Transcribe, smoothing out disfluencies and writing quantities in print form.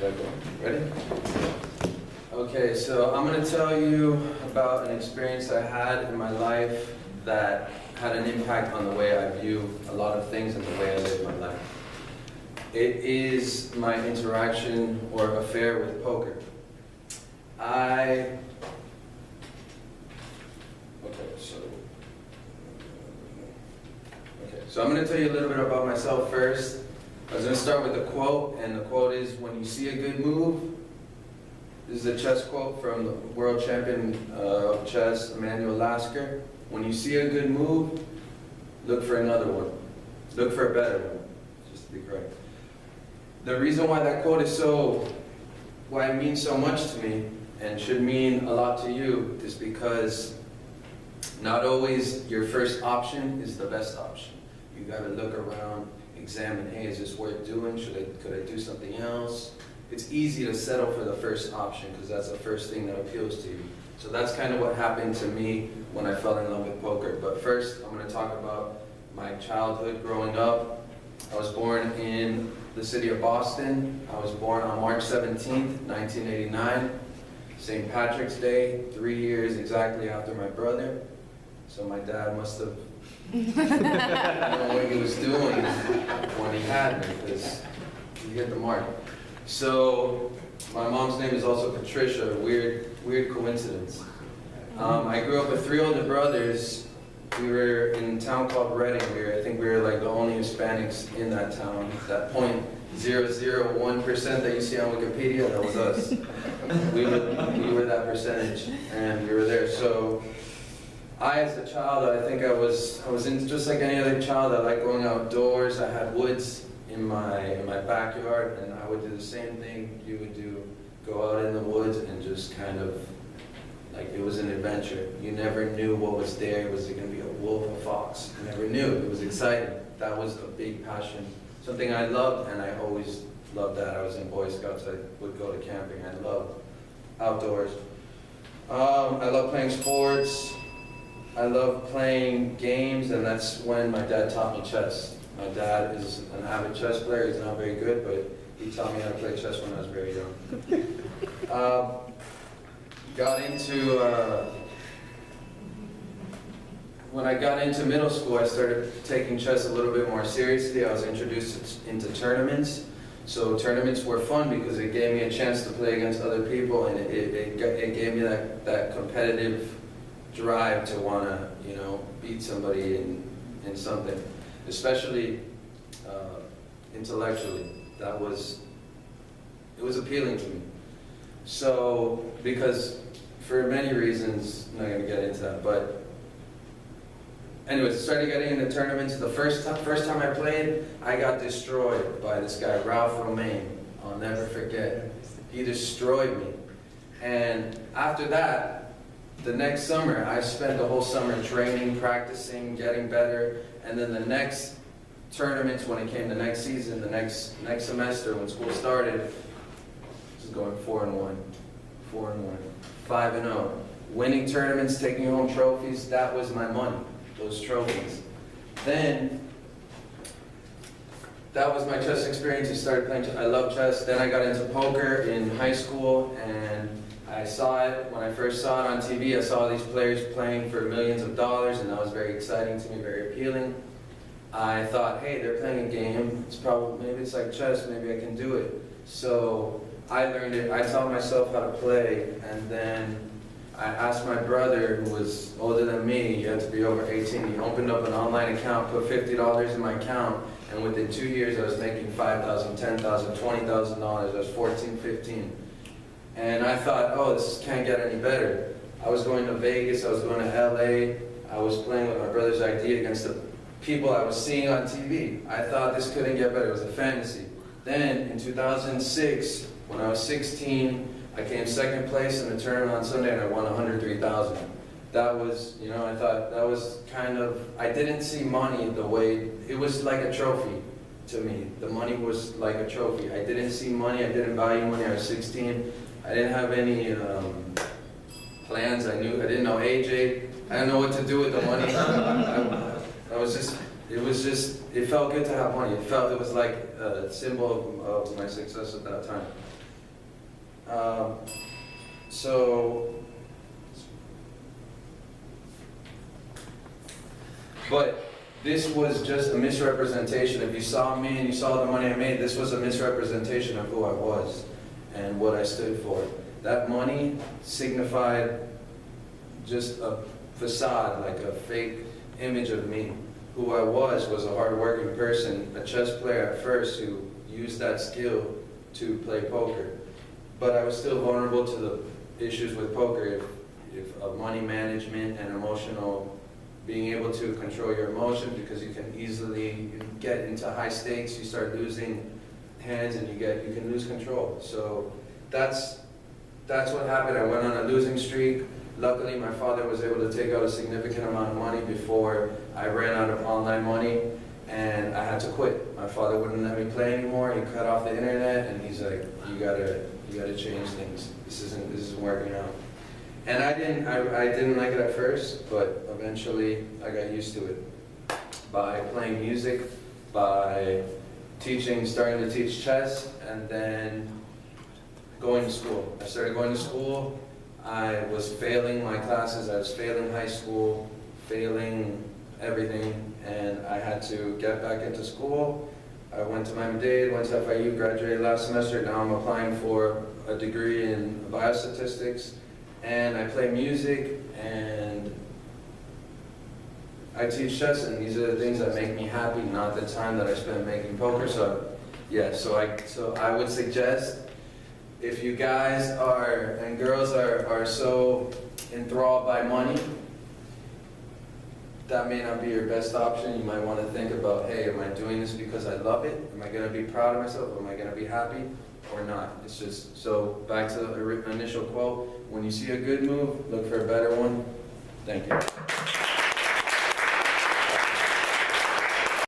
Ready? Okay, so I'm going to tell you about an experience I had in my life that had an impact on the way I view a lot of things and the way I live my life. It is my interaction or affair with poker. So I'm going to tell you a little bit about myself first. I was going to start with a quote, and the quote is, when you see a good move, this is a chess quote from the world champion of chess, Emanuel Lasker. When you see a good move, look for another one. Look for a better one, just to be correct. The reason why that quote is why it means so much to me, and should mean a lot to you, is because not always your first option is the best option. You got to look around, examine, hey, is this worth doing? Could I do something else? It's easy to settle for the first option because that's the first thing that appeals to you. So that's kind of what happened to me when I fell in love with poker. But first, I'm going to talk about my childhood growing up. I was born in the city of Boston. I was born on March 17th, 1989, St. Patrick's Day, 3 years exactly after my brother. So my dad must have I don't know what he was doing when he had me, because you hit the mark. So my mom's name is also Patricia, weird coincidence. I grew up with 3 older brothers. We were in a town called Reading. I think we were like the only Hispanics in that town. That 0.001% that you see on Wikipedia, that was us. We were that percentage, and we were there. So I, as a child, I think I was in just like any other child. I liked going outdoors. I had woods in my backyard, and I would do the same thing you would do. Go out in the woods and just kind of, like, it was an adventure. You never knew what was there. Was it going to be a wolf or fox? You never knew. It was exciting. That was a big passion. Something I loved, and I always loved that. I was in Boy Scouts. I would go to camping. I loved outdoors. I love playing sports. I love playing games, and that's when my dad taught me chess. My dad is an avid chess player. He's not very good, but he taught me how to play chess when I was very young. When I got into middle school, I started taking chess a little bit more seriously. I was introduced into tournaments. So tournaments were fun because it gave me a chance to play against other people, and it gave me that competitive drive to want to, beat somebody in something, especially intellectually. It was appealing to me. So, because for many reasons, I'm not going to get into that, but anyways, I started getting into tournaments. The first time I played, I got destroyed by this guy, Ralph Romaine. I'll never forget. He destroyed me. And after that, the next summer, I spent the whole summer training, practicing, getting better, and then the next tournaments, when it came the next season, the next semester, when school started, I was going 4-1, 5-0. Winning tournaments, taking home trophies, that was my money, those trophies. Then, that was my chess experience. I started playing chess. I love chess. Then I got into poker in high school, and I saw it, when I first saw it on TV, I saw these players playing for millions of dollars, and that was very exciting to me, very appealing. I thought, hey, they're playing a game, maybe it's like chess, maybe I can do it. So I learned it, I taught myself how to play, and then I asked my brother, who was older than me, you had to be over 18, he opened up an online account, put $50 in my account, and within 2 years I was making $5,000, $10,000, $20,000, I was 14, 15. And I thought, oh, this can't get any better. I was going to Vegas, I was going to LA, I was playing with my brother's idea against the people I was seeing on TV. I thought this couldn't get better, it was a fantasy. Then, in 2006, when I was 16, I came second place in the tournament on Sunday and I won $103,000. That was, I thought that was kind of, I didn't see money the way, it was like a trophy to me. The money was like a trophy. I didn't see money, I didn't value money, I was 16. I didn't have any plans. I didn't know AJ. I didn't know what to do with the money. It felt good to have money. It was like a symbol of my success at that time. But this was just a misrepresentation. If you saw me and you saw the money I made, this was a misrepresentation of who I was and what I stood for. That money signified just a facade, like a fake image of me. Who I was a hard-working person, a chess player at first who used that skill to play poker. But I was still vulnerable to the issues with poker, if money management and emotional, being able to control your emotions, because you can easily get into high stakes, you start losing hands and you can lose control. So that's what happened. I went on a losing streak. Luckily, my father was able to take out a significant amount of money before I ran out of online money, and I had to quit. My father wouldn't let me play anymore. He cut off the internet, and he's like, "You gotta change things. This isn't working out." And I didn't like it at first, but eventually I got used to it. By playing music, by starting to teach chess, and then going to school. I started going to school. I was failing my classes, I was failing high school, failing everything, and I had to get back into school. I went to Miami-Dade, went to FIU, graduated last semester. Now I'm applying for a degree in biostatistics, and I play music, and I teach chess, and these are the things that make me happy, not the time that I spend making poker. So yeah, so I would suggest, if you guys and girls are so enthralled by money, that may not be your best option. You might want to think about, hey, am I doing this because I love it? Am I going to be proud of myself? Am I going to be happy or not? It's just, so back to the initial quote, when you see a good move, look for a better one. Thank you.